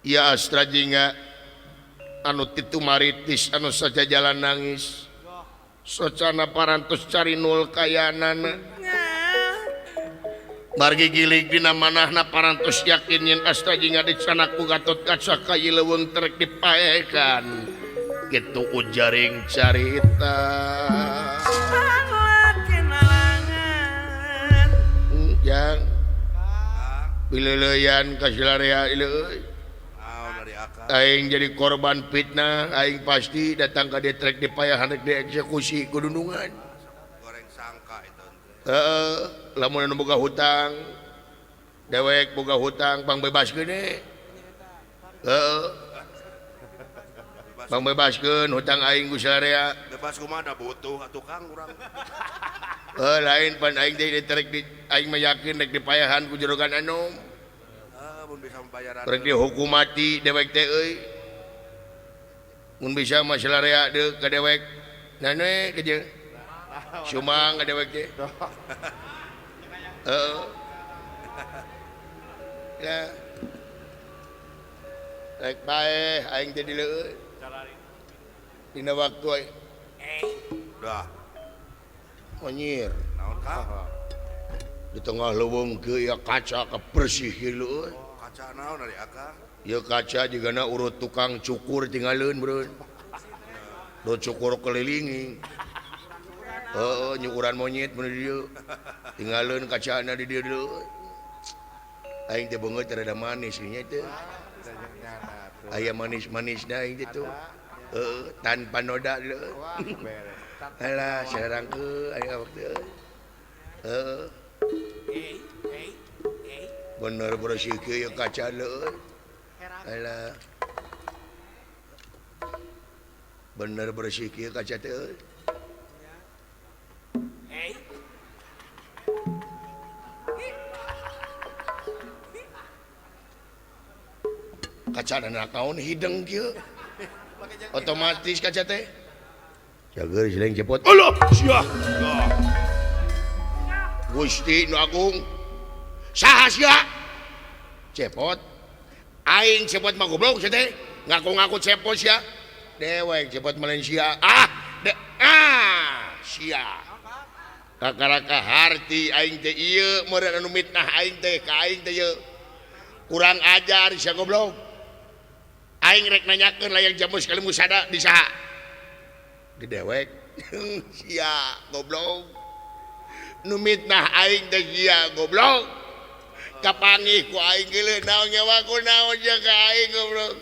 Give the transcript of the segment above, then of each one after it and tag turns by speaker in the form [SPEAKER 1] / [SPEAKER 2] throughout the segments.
[SPEAKER 1] ya Astra jingga anu titu maritis anu saja jalan nangis socana parantos cari nul kayanana margi gilig dina manahna parantos yakin yen Astra jingga dicanaku Gatot Kaca kayi leuweung terek dipaekan gitu ujaring carita yang bileleyan kasilarea ileuy aing jadi korban fitnah aing pasti datang ke detrek dipayahan rek dieksekusi kudunungan
[SPEAKER 2] goreng sangka itu
[SPEAKER 1] lamun anu boga hutang dewek boga hutang pang bebaskeun pang bebaskeun hutang aing ku sarea
[SPEAKER 2] bebas kumaha butuh tukang urang
[SPEAKER 1] lain pan aing teh detrek aing mah yakin rek dipayahan ku jorogan anom
[SPEAKER 2] mun bisa membayaran
[SPEAKER 1] rek dihukum mati dewek teh euy mun bisa mah salarea deuk ka dewek nane ka jeung sumang ka dewek teh ya rek bae aing teh dileueuy dina waktu aing
[SPEAKER 2] dah
[SPEAKER 1] monyir
[SPEAKER 2] naon kang
[SPEAKER 1] di tengah leuweung ke ya kaca kebersih kieu
[SPEAKER 2] kaca naon ari akang
[SPEAKER 1] ya kaca jigana urut tukang cukur tinggalin bro do cukur kelilingi nyukuran monyet bener dia tinggalin kacana di dia dulu aing teh beungeut rada manis nya teh aya manis-manis dah aing teh tuh tanpa noda dulu alah sareng ke aya waktu bener bersih ke ya kaca leuy alah bener bersih ke kaca teh kaca dan naon hideng kieu otomatis kaca teh jager sileng cepot Allah sia Gusti nu Agung saha sia cepot aing cepot mah goblok sia teh ngaku-ngaku cepot sia dewek cepot Malaysia sia kakaraka harti aing teh ieu meureun anu mitnah aing teh ka aing teh ieu kurang ajar sia goblok aing rek nanyakeun layang jamu sekali musada di saha di dewek sia goblok nu mitnah aing teh sia goblok kapangih ku aing geuleuh naon nyawa ku naon jeung ka aing goblok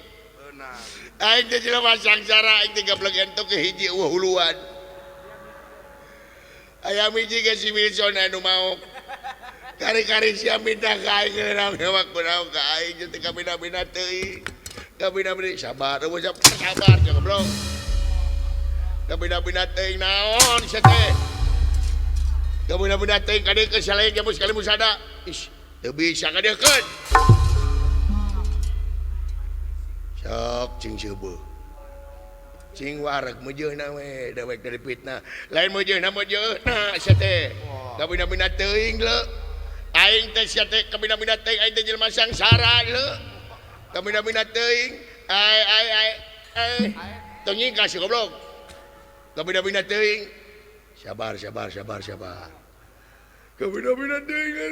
[SPEAKER 1] aing teh jelema sangsara aing teh gablek entuk ke hiji huluan aya miji ge si Wilson anu mau kari-kari sia minta ka aing geuleuh naon nyawa ku naon ka aing teh kabina-bina teuing kabina-bina sabar eueuh sabar jeung goblok kabina-bina teuing naon sia teh kabina-bina teuing ka dieu ke saleh jamu sekali musada ish teu bisa ngadeukkeun sok cing seubeul cing wareg meujeunna we dewek dari fitnah lain meujeunna sia teh kabina-bina teuing leuh aing teh sia teh kabina-bina teuing aing teh jelema sangsara leuh kabina-bina teuing ai tong nyingka si goblok kabina-bina teuing sabar kabina-bina teuing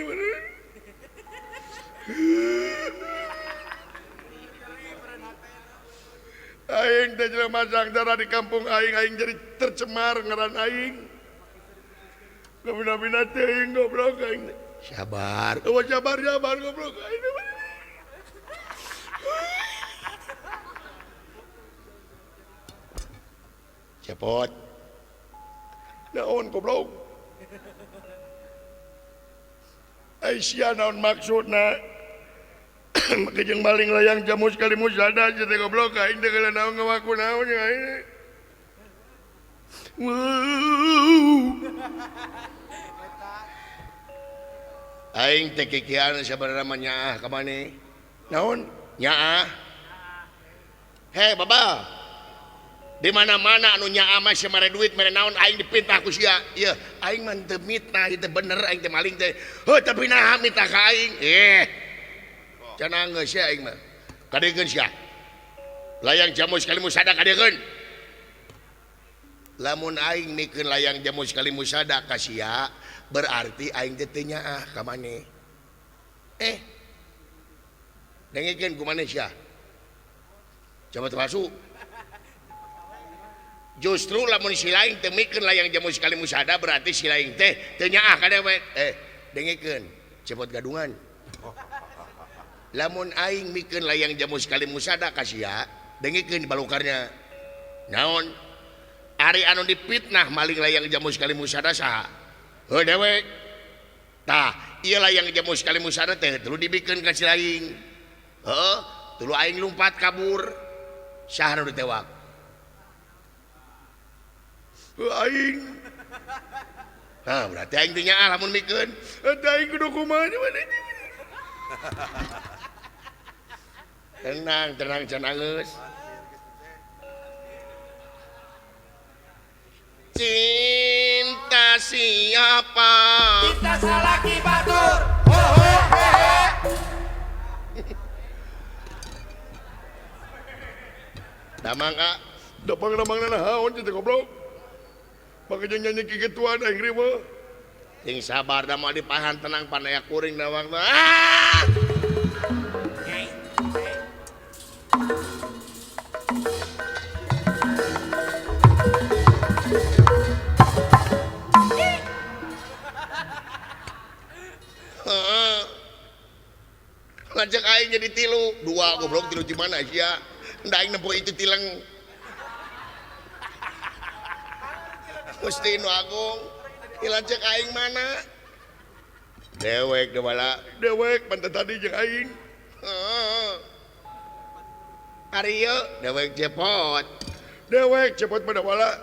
[SPEAKER 1] aing teh jelema sangsara di kampung aing jadi tercemar ngaran aing kabina-bina teuing goblok aing sabar goblok aing cepot naon goblok Aisyah naon maksudna kejeng maling layang jamu sekali musada aja teh goblok aing teh geuleuh naon ngawaku naon nya aing aing teh kikian sabarana mah nyaah ka maneh naon nyaah he baba di mana-mana anu nyaah mah sia mere duit mere naon aing dipintah ku sia ieu aing mah teu mitnah ieu teh bener aing teh maling teh tapi naha mitah ka aing can geus sia aing mah kadegeun sia layang jamu sekali musada kadegeun lamun aing mikeun layang jamu sekali musada ka sia berarti aing teh teu nyaah ka maneh dengekeun kumaneh sia coba termasuk justru lamun si lain teu mikeun layang jamu sekali musada berarti si lain teh teu nyaah ka dewek dengekeun cepot gadungan lamun aing mikeun layang jamu sekali musada ka sia dengekeun balukarnya naon ari anu dipitnah maling layang jamu sekali musada saha heuh dewek tah ieu layang jamu sekali musada teh tuluy dibikeun ka si lain heuh tuluy aing lumpat kabur saha nu ditewak aing berarti aing teh nyaah lamun mikeun aing kudu kumaha tenang can angeus cinta siapa
[SPEAKER 3] Cinta salaki batur.
[SPEAKER 1] damang nahaon teh goblok pakai nyanyi kigituan aing mah ting sabar da mah dipahan tenang panaya kuring dawang ngajak aing jadi tilu dua goblok tilu di mana sia nda aing nempo itu tileng Gusti Nu Agung ilajak aing mana dewek dewala dewek pantat tadi jeung aing ari ieu dewek cepot pada wala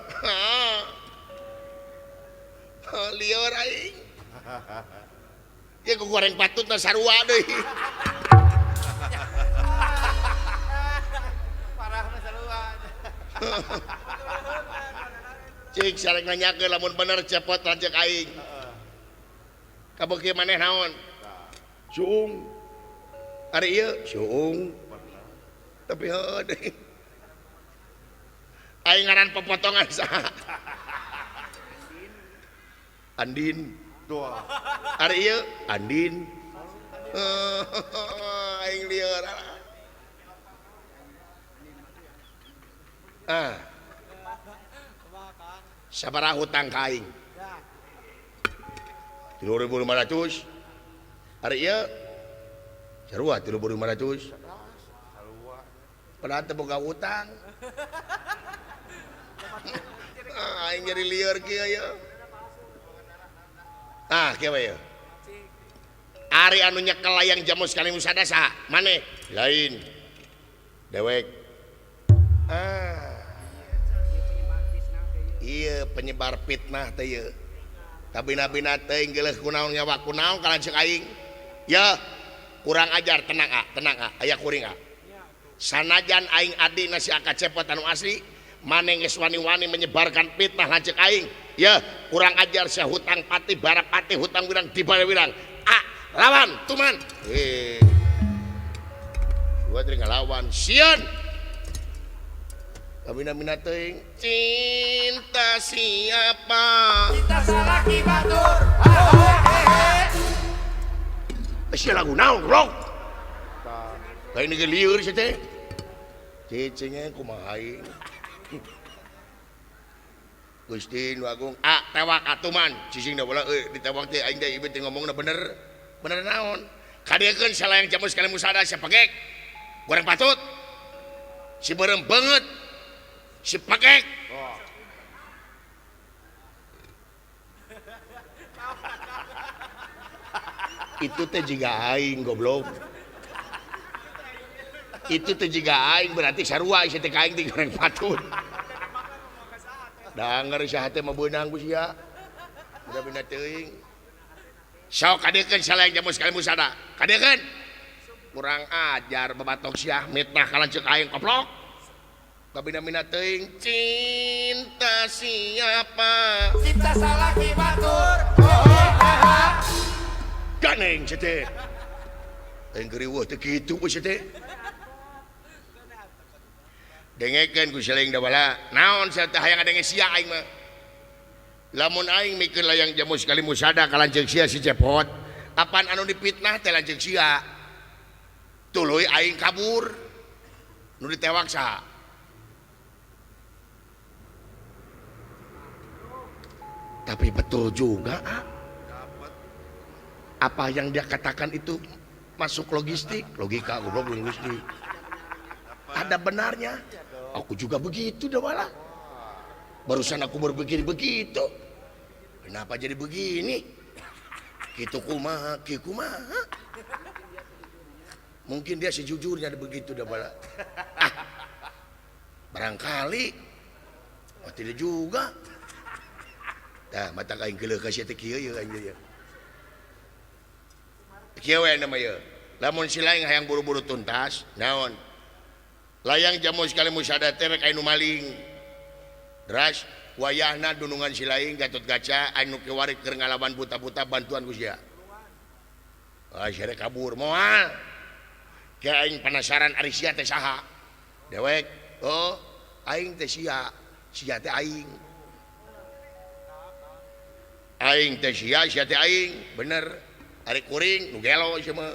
[SPEAKER 1] lieur aing ya ku goreng patut na sarua deui
[SPEAKER 3] Parahna sarua.
[SPEAKER 1] cik sareng nanyakeun lamun bener cepot lanjek aing kabeuki maneh naon suung ari ieu suung tapi heuh deui aing ngaran pepotongan saha Andin
[SPEAKER 2] Doa.
[SPEAKER 1] ari ieu Andin aing lieur sabaraha hutang ka aing 3.500 ari ieu sarua 3.500 padahal teu boga utang aing nyari lieur kieu aya kieu we ari anu nyekel layang jamu sekali musada saha maneh lain dewek iya penyebar fitnah teh ieu kabina-bina teh geuleuh kunaon nyawa kunaon ka lanceuk aing ya kurang ajar tenang aya kuring sanajan aing adina si Aka Cepot anu asli maneh geus wani-wani menyebarkan fitnah lanceuk aing ya kurang ajar sia hutang pati barapati hutang wirang dibale-wirang lawan tuman gua teh ngalawan sieun kabina-bina teuing cinta siapa
[SPEAKER 3] Cinta salaki batur.
[SPEAKER 1] sia lagu naon goblok lain ge lieur sia teh cicingnya kumaha aing Gusti Nu Agung tewak atuman cicing da bola ditewak teh aing teh ieu teh ngomongna bener naon kadiekeun salayang jamu sekali musada sia pagek goreng patut si beureum beungeut si pagek itu teh jiga aing goblok itu teh jiga aing berarti sarua isi teh aing teh goreng patut danger saha teh mah beunang ku sia udah bina teuing sok kadeukeun salayang jamu sekali musada kadeukeun kurang ajar babatok sia mitnah ka lanceuk aing koplok kabina-bina teuing cinta siapa
[SPEAKER 3] Cinta salaki batur.
[SPEAKER 1] ganeng sia teh aing geriweuh teh kitu we sia teh dengekeun ku sileing da bala naon saya teh hayang ngadenge sia aing mah lamun aing mikir layang jamu sekali musada kalanceuk sia si cepot apaan anu dipitnah teh lanceuk sia tuluy aing kabur nu ditewak saha tapi betul juga apa yang dia katakan itu masuk logistik logika goblok linguistik ada benarnya aku juga begitu dah wala barusan aku berpikir begitu kenapa jadi begini gitu kumaha mungkin dia sejujurnya begitu dah wala barangkali tidak juga dah mata kain geuleuh ka sia teh kieu ye anjeun ya kieu we nama ye lamun si lain hayang buru-buru tuntas naon layang jamu sekali musada teh rek anu maling Ras wayahna dunungan si lain Gatot Kaca anu kiwari keur ngalawan buta-buta bantuan ku sia sia kabur moal ke aing penasaran ari sia teh saha dewek oh aing teh sia teh aing teh sia teh aing bener ari kuring nu gelo sia mah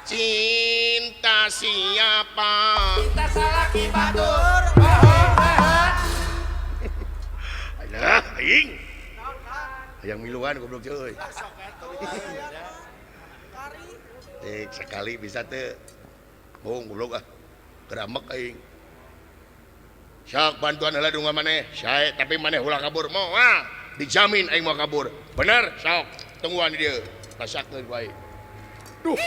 [SPEAKER 1] cinta siapa
[SPEAKER 3] Cinta salaki batur. Batur.
[SPEAKER 1] alah aing hayang miluan goblok euy sekali bisa teh bohong goblok keramek aing sok bantuan heula dungan maneh sae tapi maneh ulah kabur moal dijamin aing mau kabur bener sok tungguan di dieu pasakeun wae duh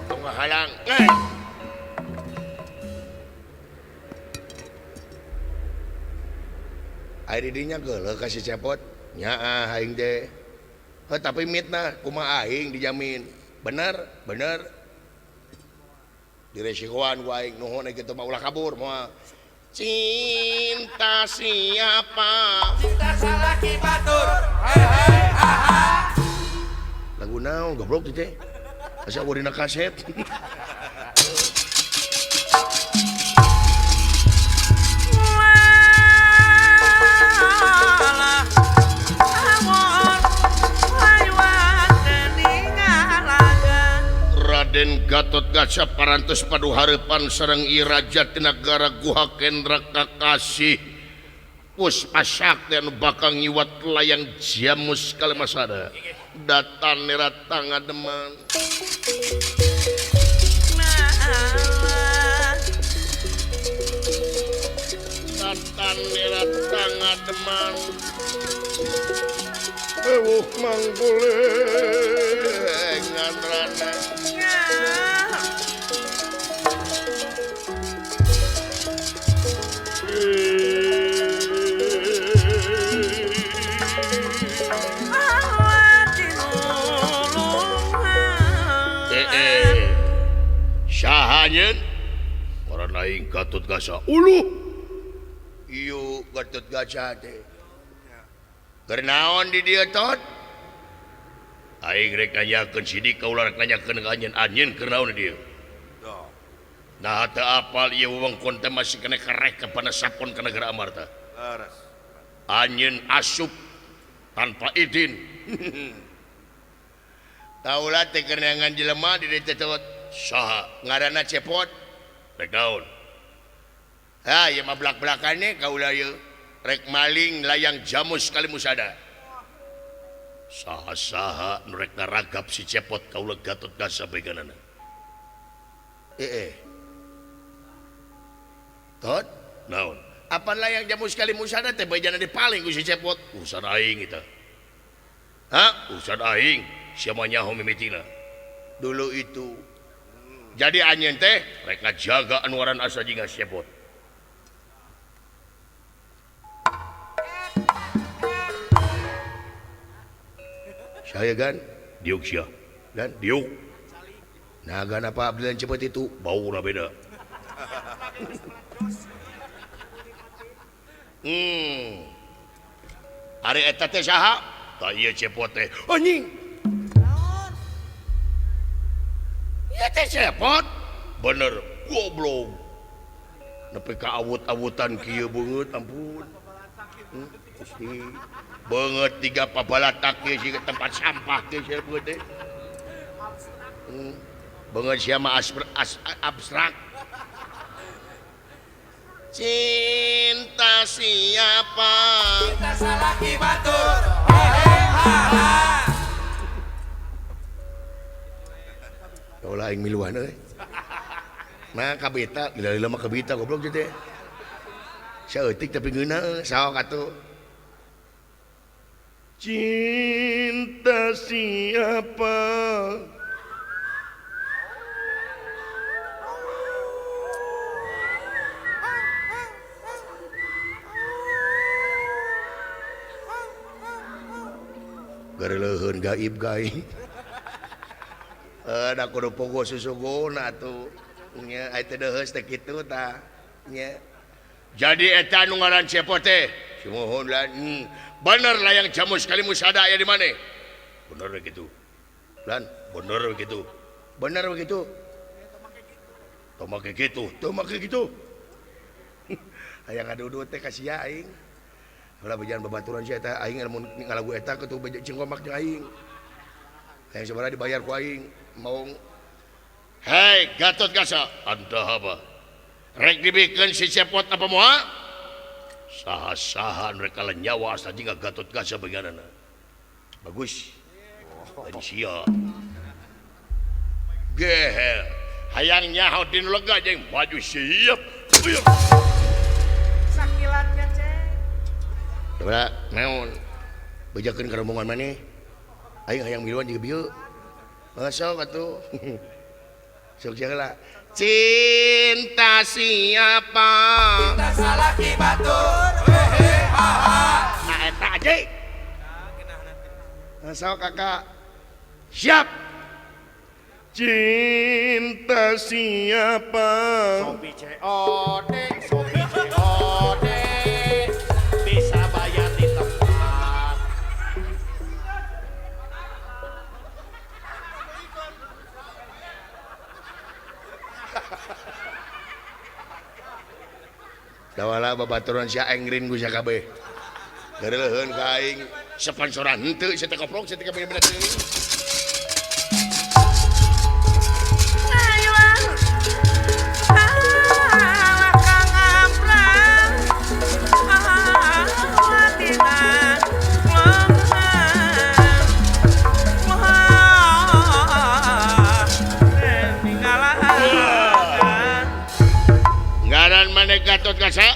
[SPEAKER 1] tunggu halang air didinya geuleuh ka si cepot nyaa aing teh tapi mitna kumaha aing dijamin bener diresikoan ku aing nuhun kitu mah ulah kabur moal cinta siapa
[SPEAKER 3] Cinta salaki batur. Hei aha.
[SPEAKER 1] lagu naon goblok teh asa urina kaset Raden Gatot Kaca parantos paduharepan sareng iraja ti nagara Guha Kendra Kakasih Puspasakti anu bakal ngiwat layang jamus kalemasada datan nerata ngademan datan nerata ngademan ewuh manggule ngandrana sahanyeun ngaran aing Gatot Kaca uluh ieu Gatot Kaca teh keur naon di dieu tot aing rek nanyakeun sidik kaula rek nanyakeun ka anjeun keur naon di dieu nah teu apal ieu wewengkon teh masih kena kareh ka panasapon ka negara Amarta
[SPEAKER 2] Laras.
[SPEAKER 1] anjeun asup tanpa izin kaula teh keur neangan jelema di dieu teh tot saha ngaranna cepot rek naon ha ieu mah belak-belakane kaula ieu rek maling layang jamus kali musada saha-saha nu rek naragap si cepot kaula Gatot Kaca beganana tot naon apan layang jamus kali musada teh bejana dipaling ku si cepot urusan aing eta urusan aing sia mah nyaho mimitina dulu itu jadi anjeun teh rek ngajaga anu ngaran asa jingga cepot saya kan diuk sia dan diuk naga apa abdilan cepet itu bau na beda hari eta teh saha ta ieu cepot teh anjing ieu teh cepot bener goblok nepi ka awut-awutan kieu beungeut ampun Gusti beungeut tiga pabalatak kieu siga tempat sampah kieu sia beungeut teh beungeut sia mah abstrak cinta siapa
[SPEAKER 3] Cinta salaki batur. Hehe haha.
[SPEAKER 1] ulah aing miluan euy nah kabita lila mah kabita goblok teh saeutik tapi ngeuna saok atuh cinta siapa gareleuheun gaib gaib da kudu pogo susuguna atuh nya aya teh deus teh kitu tah nya jadi eta nu ngaran cepot teh simohon lan bener layang jamu sekali musada aya di mana bener begitu lan bener begitu bener begitu teu make kitu aya ngadudu teh ka sia aing ulah bejan babaturan sia eta aing lamun ngalagu eta kudu cengkomak jeung aing yang sebenarnya dibayar ku aing mau hei Gatot Kaca anda apa rek dibikeun si cepot apa moal saha-saha rek kala nyawa asa jingga Gatot Kaca beungeunana bagus tadi sia gehel hayang nyaho dinu lega jeung maju siap
[SPEAKER 3] Sakilatnya ceng.
[SPEAKER 1] coba naon bejakeun ka rombongan maneh aing hayang miluan juga bieu masuk atuh sok jaga cinta siapa
[SPEAKER 3] Cinta salaki batur. Hehe haha.
[SPEAKER 1] nah eta aja masuk kakak siap cinta siapa
[SPEAKER 3] Sobi COD, Sobi COD. Bisa bayar di tempat.
[SPEAKER 1] dawala babaturan sia engrin ku sia kabeh gareleuheun ka aing sponsoran henteu sia teh koplok sia teh kabeh bener teuing ngaran maneh Gatot Kaca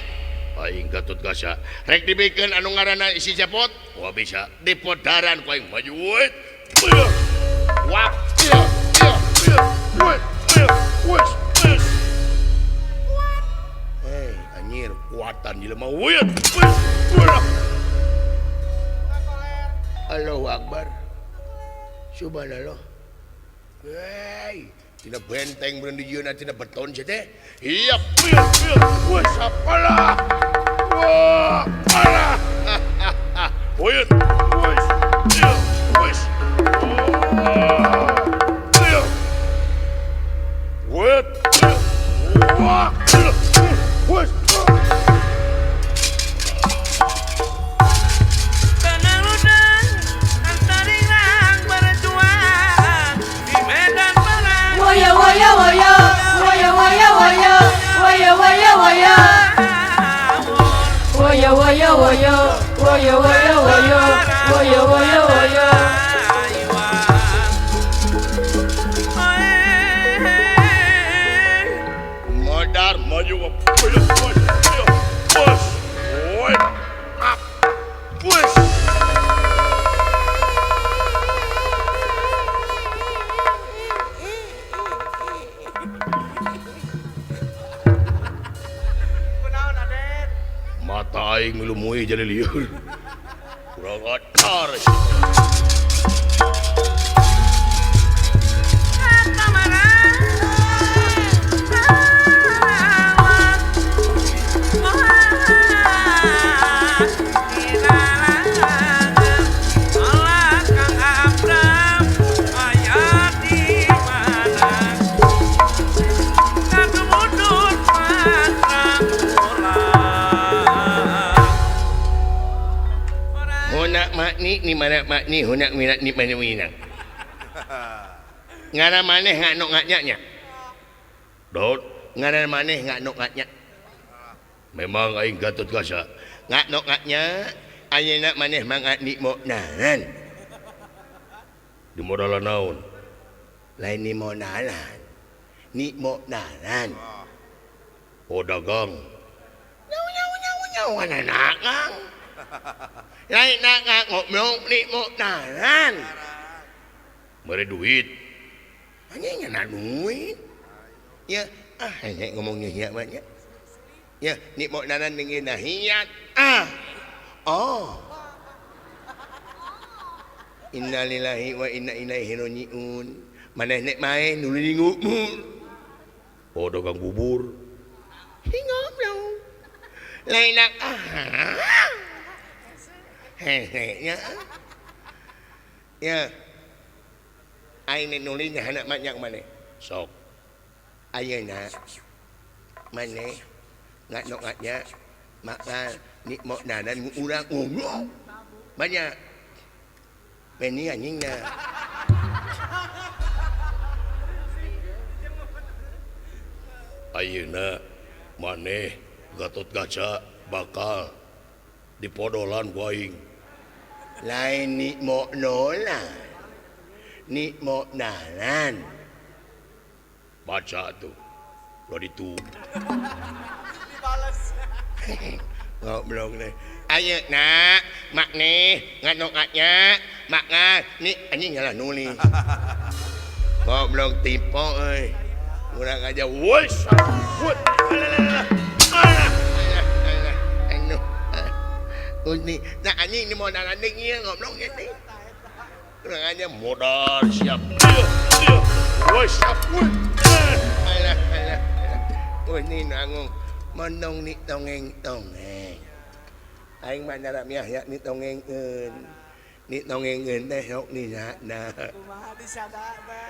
[SPEAKER 1] aing Gatot Kaca rek dibikeun anu ngaranna isi cepot wah bisa dipodaran ku aing maju wet wap hei anjir kuatan jelema wet Allahu Akbar subhanallah hei tina benteng beun dijieuna tina beton sia teh iya wah sapalah wah parah wet wes iya wes wet wah wes
[SPEAKER 3] Tenang ludan, antaringan berjuang di medan perang.
[SPEAKER 4] Woyo woyo woyo woyo woyo woyo woyo woyo woyo woyo woyo woyo woyo woyo woyo woyo woyo woyo
[SPEAKER 1] modar maju bos wet up wes
[SPEAKER 3] Kunaon Aden?
[SPEAKER 1] mata aing ngelumui jadi liur kurang ajar
[SPEAKER 3] Kang Abram aya di mana?
[SPEAKER 1] ni mana mak ni hunak minat ni mana minat. Ngana maneh nganok ngaknya. Dot, ngana maneh nganok ngaknya. Memang aing Gatot Kaca. Nganok ngaknya ayeuna maneh mangat ni monalan. Di modalan naon? Lain ni monalan. Ni monalan. Oh dagang. Nyaw nakang. Lain nakang ngomong ni monalan. Mere duit. Hanya ngana duit. Ya, hanya ngomongnya ya banyak. Ya, ni monalan dengan nahiyat. Oh. Innalillahi wa inna ilaihi rajiun. Maneh nek main nuli ngumur. Oh dagang bubur. Hingap dong. Lain nak hehe ya. Aing nuli nya anak banyak maneh. Sok. Ayeuna maneh ngadok ngadnya maka ni mau nadan urang ngomong banyak beni anjingna ayeuna maneh Gatot Kaca bakal dipodolan ku aing lain ni mau nolan ni mau nalan baca tuh lo itu ngobrol nih ayo nak mak nih nganok ngaknya mak ngan nih anjing ngalah nulis ngobrol tipe kurang aja woi ini nak anjing ini modal anjingnya ngobrol gini kurang aja modal siap woi siap woi ini nanggung mondong ni tongeng aing mandarap ya ni tongengeun teh sok ni na kumaha disadana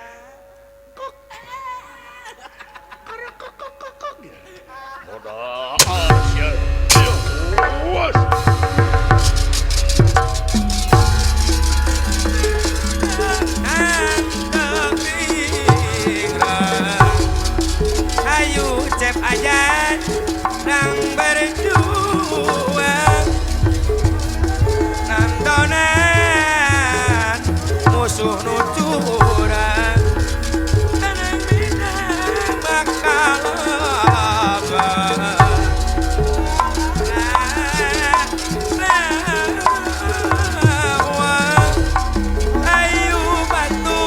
[SPEAKER 1] kok modal sia was ayo cep aja dang berjuang nandonan musuh nucuran tanang bina bakal ayo bantu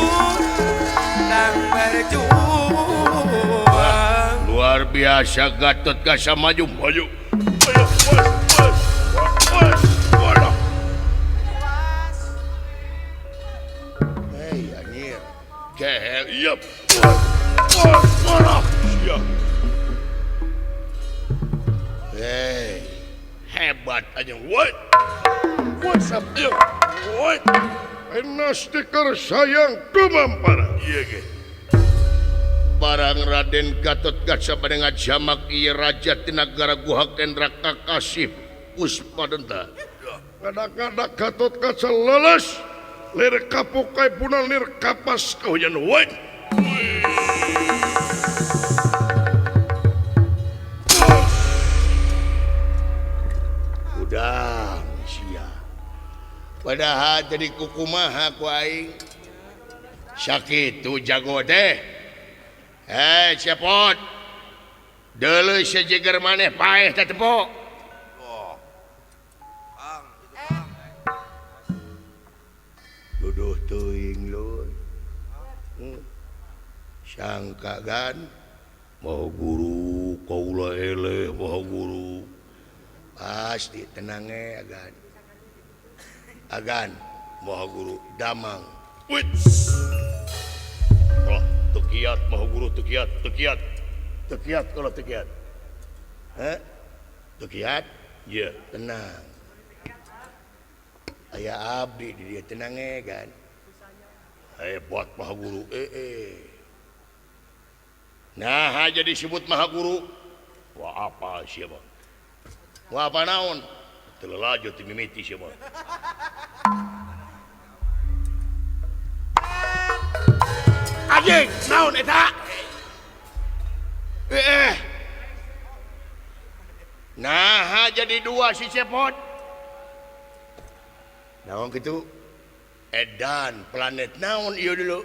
[SPEAKER 1] dang berjuang luar biasa Gatot Kaca maju ayo Yep. Hey, hebat aja. What's up, yo? What? Enak stiker sayang tumampara. Iya, ge. Barang Raden Gatot Kaca padengan jamak ieu raja ti nagara Guhakendra Kakasih Puspadenta. Kadang-kadang Gatot Kaca leles. Lir kapukai punal lir kapas kauyan wae. Udah sia. Padahal jadi kukumaha ku aing. Sakitu jago teh. Cepot. Deuleuh sejeger maneh paeh teh tepok. Duduh teuing lur. Sangka kan mau guru kaula eleh mau guru. Pasti tenang agan mau guru damang. Wit. Oh, tukiat mau guru tukiat. Tukiat kalau tukiat. Tukiat? Iya, tenang. Ayah abdi di dia tenang kan. Hebat Maha Guru. Nah aja disebut Maha Guru. Wah apa siapa? Wah apa naon? Telelaju timimiti siapa? anjing naon eta nah jadi dua si cepot naon gitu edan planet naon ieu dulu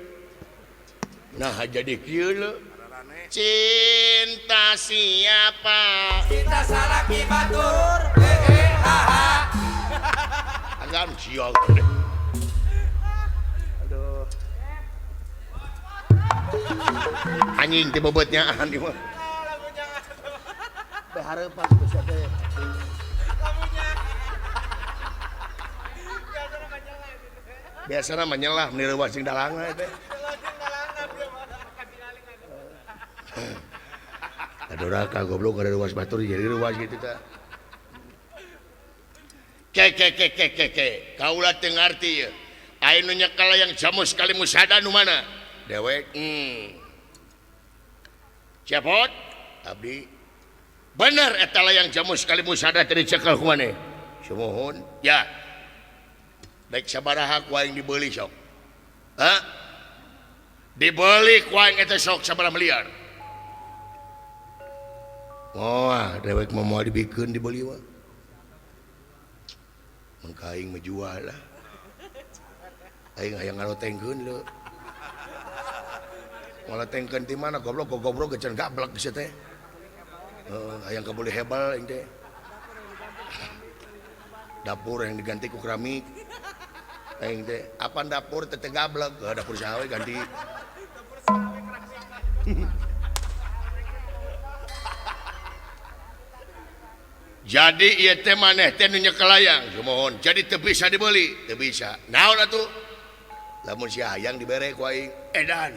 [SPEAKER 1] nah jadi kieu lho
[SPEAKER 2] Rarane.
[SPEAKER 1] cinta siapa
[SPEAKER 3] Kita salaki batur.
[SPEAKER 1] agam sial deh aduh anjing ti bobotnya di mah behareupan bisa teh biasana menyelah meniru wasing dalangna teh adoraka goblok ada ruas batur jadi ruas gitu teh ke kaulah teu ngarti ya aya nu nyekal yang jamus kali musada nu mana dewek cepot abdi bener eta layang jamus kali musada tadi cekel ku maneh sumuhun ya daek sabaraha ku aing dibeli sok dibeli ku aing eta sok sabaraha miliar wah dewek mau dibikeun dibeli mah mangka aing menjual lah aing hayang ngalotengkeun leuh ngalotengkeun ti mana goblok geus gablek geus teh hayang kabeli hebel aing teh dapur yang diganti ku keramik aing teh apa dapur teh gablek dapur saha we ganti jadi ieu teh maneh teh nu nyekel layang mohon jadi teu bisa dibeli teu bisa naon atuh lamun si hayang dibere ku aing edan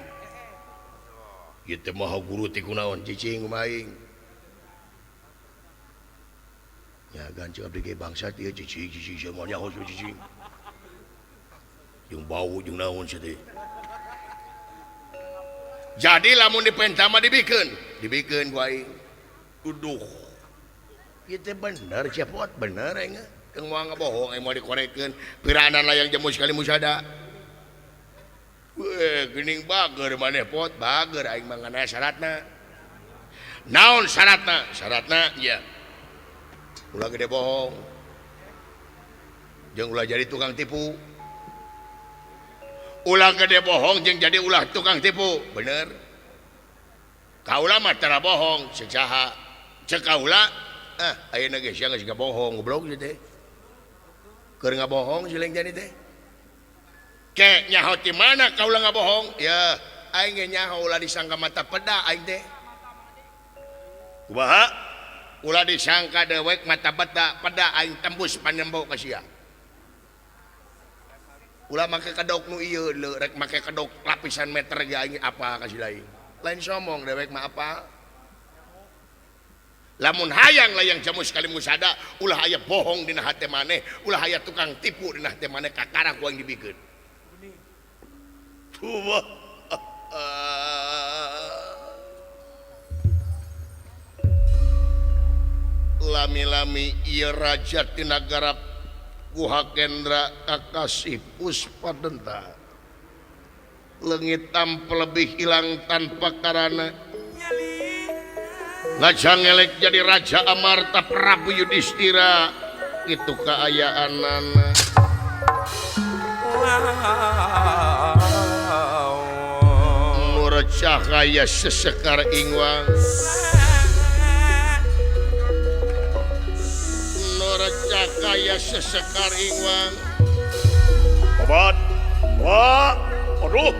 [SPEAKER 1] ieu teh mah guru ti kunaon cicing kumaha aing nya gancing abdi ge bangsat ieu cicing semua nyaho cicing jeung bau jeung naon sia teh jadi lamun dipenta mah dibikeun ku aing duduh itu bener cepot bener aing teu moal ngabohong aing mau dikorekeun piraanan layang jamus kali musada geuning bager maneh pot bager aing mah ngana syaratna naon syaratna ya ulah gede bohong jeung ulah jadi tukang tipu ulah gede bohong jeung jadi ulah tukang tipu bener kaula mah tara bohong ceuk saha ceuk kaula ayeuna geus sia geus bohong goblok ieu teh keur ngabohong si leng jadi teh ke nyaho ti mana kaula ngabohong ya aing ge nyaho ulah disangka mata peda aing teh kumaha ulah disangka dewek mata peda aing tembus panembo ka sia ulah make kedok nu ieu rek make kedok lapisan meter ge aing apa ka si lain somong dewek mah apa lamun hayang layang jamus kali musada ulah aya bohong dina hate maneh ulah aya tukang tipu dina hate maneh kakara ku aing dibikeun tuh lami-lami ieu raja ti nagara Kuhakendra Kakasih Puspadenta leungit tampil lebih hilang tanpa karana ngajang elek jadi Raja Amarta Prabu Yudhistira itu kaayaanana nur cahaya sesekar ingwang nur cahaya sesekar ingwang obat wah aduh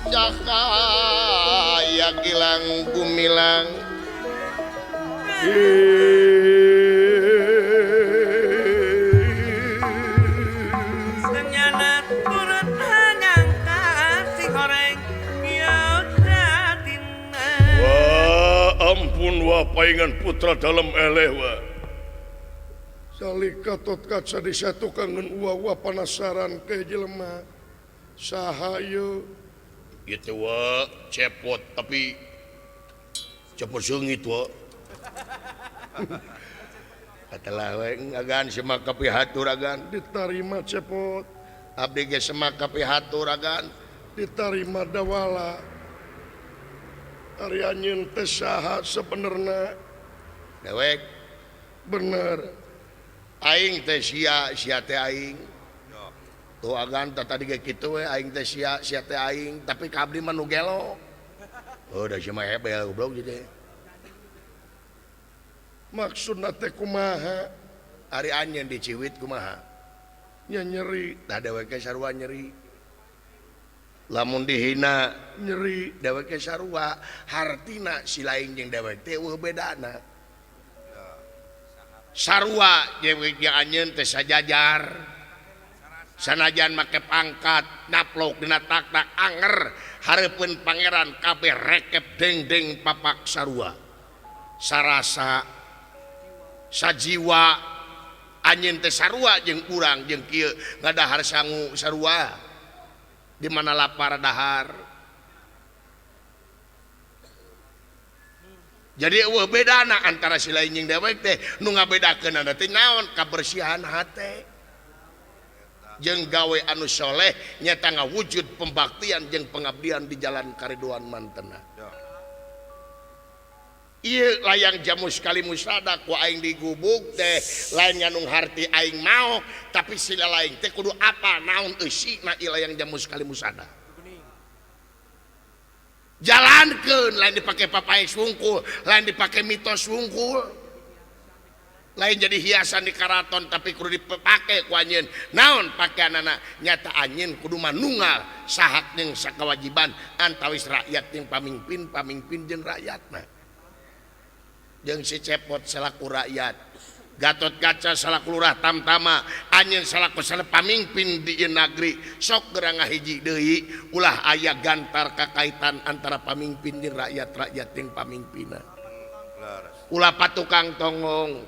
[SPEAKER 1] cahaya gilang gumilang
[SPEAKER 3] Senyana turut hanyangka si goreng Yodadina.
[SPEAKER 1] wah ampun wah paingan putra dalam eleh wah salika tot kaca disatukangan wah penasaran ke jelema sahayu itu wah cepot tapi cepot seungit wah katalah agan semaka pihatur agan diterima cepot abdi ge semaka pihatur agan
[SPEAKER 5] diterima dawala ari anjeun teh saha sebenarnya
[SPEAKER 1] dewek
[SPEAKER 5] bener
[SPEAKER 1] aing teh sia teh aing tuh agan tadi kayak gitu we aing teh sia teh aing tapi kabdi mah nu gelo udah cuma hebel goblok gitu
[SPEAKER 5] maksudna teh kumaha
[SPEAKER 1] ari anjeun di Ciwit kumaha
[SPEAKER 5] nya nyeri
[SPEAKER 1] tah dewek sarua nyeri lamun dihina
[SPEAKER 5] nyeri
[SPEAKER 1] dewek sarua hartina si lain jeung dewek teh eueuh bedana sarua dewek jeung anjeun teh sajajar sanajan make pangkat naplok dina tak-tak anger hareupeun pangeran kabeh rekep deng-deng papak sarua sarasa sajiwa anjeun teh sarua jeung urang jeung kieu ngadahar sangu sarua di mana lapar dahar jadi eueuh bedana antara si lain jeung dewek teh nu ngabedakeun teh naon kabersihan hate jeung gawe anu soleh nyata ngawujud pembaktian jeung pengabdian di jalan kariduan mantena ieu layang jamu sekali musada ku aing digubuk teh lain nganung harti aing maok tapi sila lain teh kudu apa naon eusina ieu layang jamu sekali musada jalankeun lain dipake papae sungkul lain dipake mitos sungkul lain jadi hiasan di karaton tapi kudu dipake ku anjeun naon pakeanana nyata anjeun kudu manunggal sahak jeung sakawajiban antawis rakyat jeung pamimpin jeung rakyatna jeung si Cepot salaku rakyat Gatot Kaca salaku lurah Tamtama anjeun salaku pamimpin di ieu negeri sok geura ngahiji deui ulah aya gantar kakaitan antara pamimpin jeung rakyat jeung pamimpinna ulah patukang tongong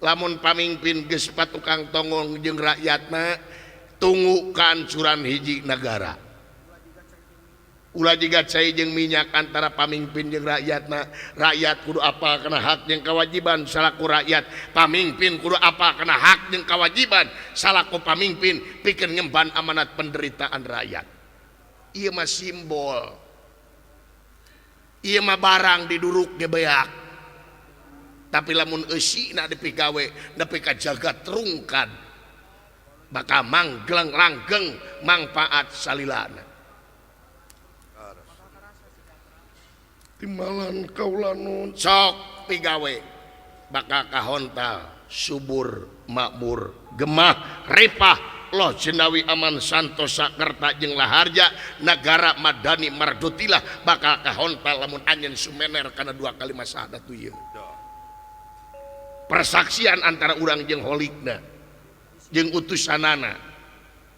[SPEAKER 1] lamun pamimpin geus patukang tongong jeung rakyatna tunggu kahancuran hiji negara ulah jiga cai jeung minyak antara pamimpin jeung rakyatna rakyat kudu apal kana hak jeung kewajiban salaku rakyat pamimpin kudu apal kana hak jeung kewajiban salaku pamimpin pikeun ngemban amanat penderitaan rakyat ieu mah simbol ieu mah barang diduruk ge beak tapi lamun eusina dipigawe nepi ka jagat rungkad bakal manggeng langgeng mangfaat salilana
[SPEAKER 5] timalan kaula nun
[SPEAKER 1] sok pigawe bakal kahontal subur makmur gemah ripah loh jenawi aman santosa kerta jeung laharja negara madani mardutilah bakal kahontal lamun anjeun sumener kana dua kalimat syahadat ieu persaksian antara urang jeung holikna jeung utusanana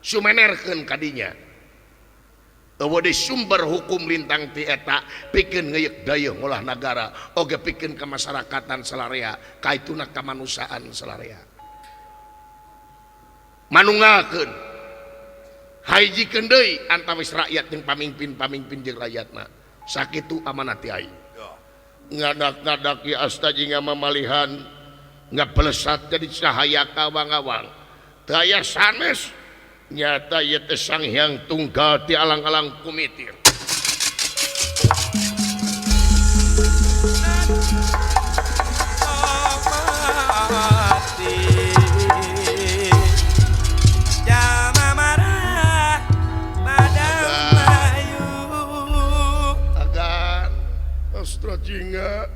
[SPEAKER 1] sumenerkeun kadinya eueuh deui sumber hukum lintang ti eta pikeun ngeuyeuk dayeuh ngolah nagara oge pikeun kamasyarakatan salarea kaituna kamanusiaan salarea manunggalkeun hajikeun deui antawis rakyat jeung pamimpin jeung rakyatna sakitu amanat ti aing ngadak-ngadak ieu astaji ngamamalihan ngapelesat jadi cahaya kawang-awang daya sanes nyata ieu teh Sang Hyang Tunggal ti alang-alang kumitir
[SPEAKER 5] agan astra jinga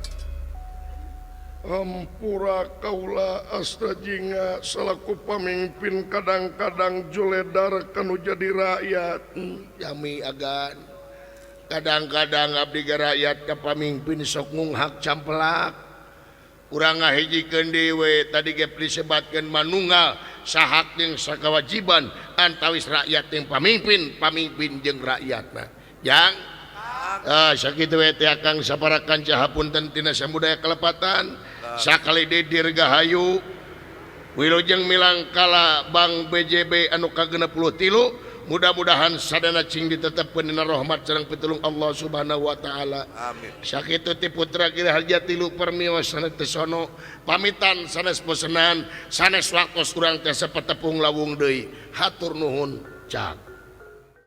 [SPEAKER 5] hampura kaula astra jinga selaku pamimpin kadang-kadang juledar kanu jadi rakyat
[SPEAKER 1] yami agan kadang-kadang abdi rakyat ka pamimpin sok ngunghak campelak urang ngahijikeun dewe tadi ge disebatkeun manunggal sahak jeung sakawajiban antawis rakyat jeung pamimpin jeung rakyatna jang sakitu we teh akang saparakan cahapunten tina samudaya kalepatan sakali dirgahayu wilujeng milang kala Bank BJB anu ka-63 mudah-mudahan sadana cing ditetepkeun dina rahmat sareng pitulung Allah Subhanahu wa taala amin sakitu ti putra Giraharja Tilu permios sanes tesono pamitan sanes bosenan sanes waktos urang teh sapetepung lawung deui hatur nuhun cak